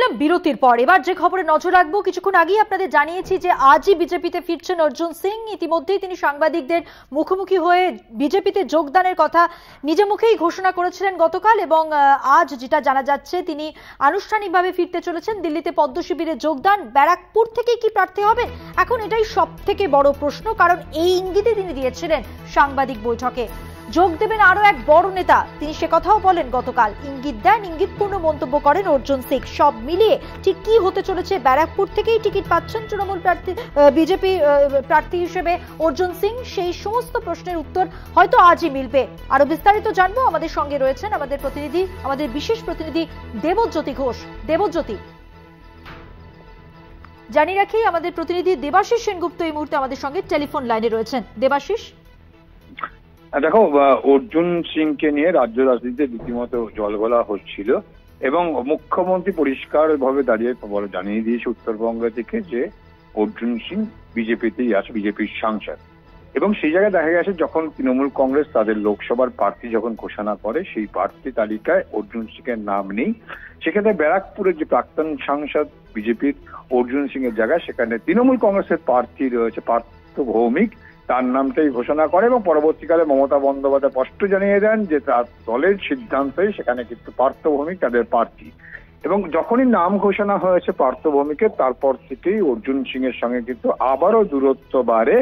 এলাম বিরতির পর। এবার যে খবরে নজর রাখবো, কিছুক্ষণ আগেই আপনাদের জানিয়েছি যে আজই বিজেপিতে ফিরছেন অর্জুন সিং। ইতিমধ্যেই তিনি সাংবাদিকদের মুখোমুখি হয়ে বিজেপিতে যোগদানের কথা নিজে মুখেই ঘোষণা করেছিলেন গতকাল, এবং আজ যেটা জানা যাচ্ছে তিনি আনুষ্ঠানিকভাবে ফিরতে চলেছেন। দিল্লিতে পদ্ম শিবিরে যোগদান, ব্যারাকপুর থেকে কি প্রার্থী হবেন এখন এটাই সব থেকে বড় প্রশ্ন, কারণ এই ইঙ্গিতে তিনি দিয়েছিলেন সাংবাদিক বৈঠকে। যোগ দেবেন আরো এক বড় নেতা, তিনি সে কথাও বলেন গতকাল। ইঙ্গিত দেন, ইঙ্গিতপূর্ণ মন্তব্য করেন অর্জুন সিং। সব মিলিয়ে ঠিক কি হতে চলেছে, ব্যারাকপুর থেকেই টিকিট পাচ্ছেন তৃণমূল প্রার্থী বিজেপি প্রার্থী হিসেবে অর্জুন সিং, সেই সমস্ত প্রশ্নের উত্তর হয়তো আজই মিলবে। আরো বিস্তারিত জানবো, আমাদের সঙ্গে রয়েছেন আমাদের প্রতিনিধি, আমাদের বিশেষ প্রতিনিধি দেবজ্যোতি ঘোষ। দেবজ্যোতি, জানিয়ে রাখি আমাদের প্রতিনিধি দেবাশিস সেনগুপ্ত এই মুহূর্তে আমাদের সঙ্গে টেলিফোন লাইনে রয়েছেন। দেবাশিস, দেখো, অর্জুন সিংকে নিয়ে রাজ্য রাজনীতিতে রীতিমতো জলঘোলা হচ্ছিল এবং মুখ্যমন্ত্রী পরিষ্কার ভাবে দাঁড়িয়ে জানিয়ে দিয়েছে উত্তরবঙ্গ থেকে যে অর্জুন সিং বিজেপিতেই আছে, বিজেপির সাংসদ। এবং সেই জায়গায় দেখা গেছে যখন তৃণমূল কংগ্রেস তাদের লোকসভার প্রার্থী যখন ঘোষণা করে, সেই প্রার্থী তালিকায় অর্জুন সিং এর নাম নেই। সেখানে ব্যারাকপুরের যে প্রাক্তন সাংসদ বিজেপির অর্জুন সিং এর জায়গায় সেখানে তৃণমূল কংগ্রেসের প্রার্থী রয়েছে পার্থ ভৌমিক, তার নামটাই ঘোষণা করে। এবং পরবর্তীকালে মমতা বন্দ্যোপাধ্যায় স্পষ্ট জানিয়ে দেন যে তার দলের সিদ্ধান্তই সেখানে কিন্তু পার্থ ভৌমিক তাদের প্রার্থী। এবং যখনই নাম ঘোষণা হয়েছে পার্থ ভৌমিকের, তারপর থেকেই অর্জুন সিং এর সঙ্গে কিন্তু আবারও দূরত্ব বাড়ে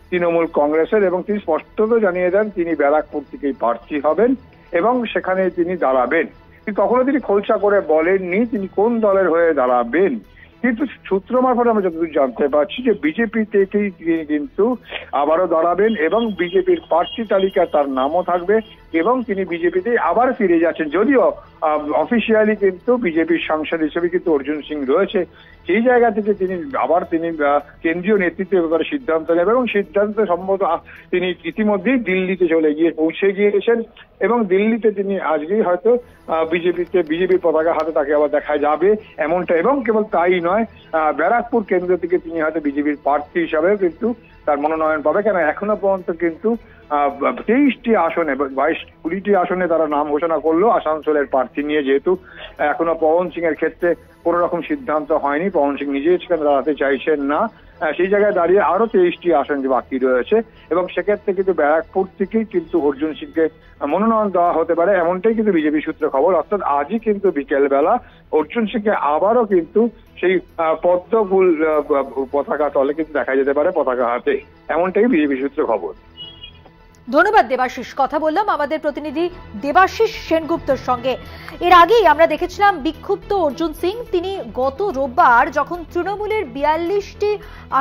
তৃণমূল কংগ্রেসের, এবং তিনি স্পষ্টত জানিয়ে দেন তিনি ব্যারাকপুর থেকেই প্রার্থী হবেন এবং সেখানে তিনি দাঁড়াবেন। কিন্তু তখনও তিনি খোলসা করে বলেননি তিনি কোন দলের হয়ে দাঁড়াবেন। কিন্তু সূত্র মারফত আমরা যতদূর জানতে পারছি যে বিজেপি থেকেই তিনি কিন্তু আবারও দাঁড়াবেন এবং বিজেপির প্রার্থী তালিকায় তার নামও থাকবে এবং তিনি বিজেপিতে আবার ফিরে যাচ্ছেন। যদিও অফিসিয়ালি কিন্তু বিজেপির সাংসদ হিসেবে কিন্তু অর্জুন সিং রয়েছে, সেই জায়গা থেকে তিনি কেন্দ্রীয় নেতৃত্বের ব্যাপারে সিদ্ধান্ত নেবেন এবং সিদ্ধান্ত সম্ভবত তিনি ইতিমধ্যেই দিল্লিতে পৌঁছে গিয়েছেন এবং দিল্লিতে তিনি আজকেই হয়তো বিজেপির পতাকা হাতে তাকে আবার দেখা যাবে এমনটা। এবং কেবল তাই নয়, ব্যারাকপুর কেন্দ্র থেকে তিনি হয়তো বিজেপির প্রার্থী হিসাবেও কিন্তু তার মনোনয়ন পাবে, কেন এখনো পর্যন্ত কিন্তু 23টি আসনে 20-20টি আসনে তারা নাম ঘোষণা করলো আসানসোলের প্রার্থী নিয়ে, যেহেতু এখনো পবন সিং এর ক্ষেত্রে কোনো রকম সিদ্ধান্ত হয়নি, পবন সিং নিজেই সেখানে দাঁড়াতে চাইছেন না। সেই জায়গায় দাঁড়িয়ে আরো 23টি আসন যে বাকি রয়েছে এবং সেক্ষেত্রে কিন্তু ব্যারাকপুর থেকেই কিন্তু অর্জুন সিংকে মনোনয়ন দেওয়া হতে পারে, এমনটাই কিন্তু বিজেপি সূত্রে খবর। অর্থাৎ আজই কিন্তু বিকেল বেলা অর্জুন সিংকে আবারও কিন্তু সেই পদ্ম ফুল পতাকা তলে কিন্তু দেখা যেতে পারে পতাকা হাতে, এমনটাই বিজেপি সূত্রে খবর। ধন্যবাদ দেবাশিস। কথা বললাম আমাদের প্রতিনিধি দেবাশিস সেনগুপ্তর সঙ্গে। এর আগেই আমরা দেখেছিলাম বিক্ষুব্ধ অর্জুন সিং, তিনি গত রোববার যখন তৃণমূলের 42টি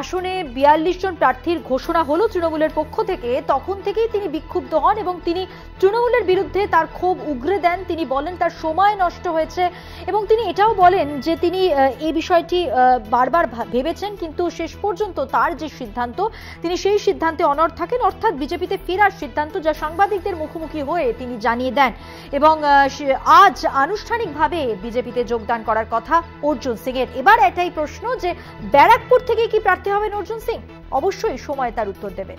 আসনে 42 জন প্রার্থীর ঘোষণা হলো তৃণমূলের পক্ষ থেকে, তখন থেকেই তিনি বিক্ষুব্ধ হন এবং তিনি তৃণমূলের বিরুদ্ধে তার ক্ষোভ উগরে দেন। তিনি বলেন তার সময় নষ্ট হয়েছে এবং তিনি এটাও বলেন যে তিনি এই বিষয়টি বারবার ভেবেছেন, কিন্তু শেষ পর্যন্ত তার যে সিদ্ধান্ত তিনি সেই সিদ্ধান্তে অনড় থাকেন, অর্থাৎ বিজেপিতে ফেরার সিদ্ধান্ত, যা সাংবাদিকদের মুখোমুখি হয়ে তিনি জানিয়ে দেন। এবং আজ আনুষ্ঠানিকভাবে বিজেপিতে যোগদান করার কথা অর্জুন সিং এর। এবার এটাই প্রশ্ন যে ব্যারাকপুর থেকে কি প্রার্থী হবেন অর্জুন সিং? অবশ্যই সময় তার উত্তর দেবে।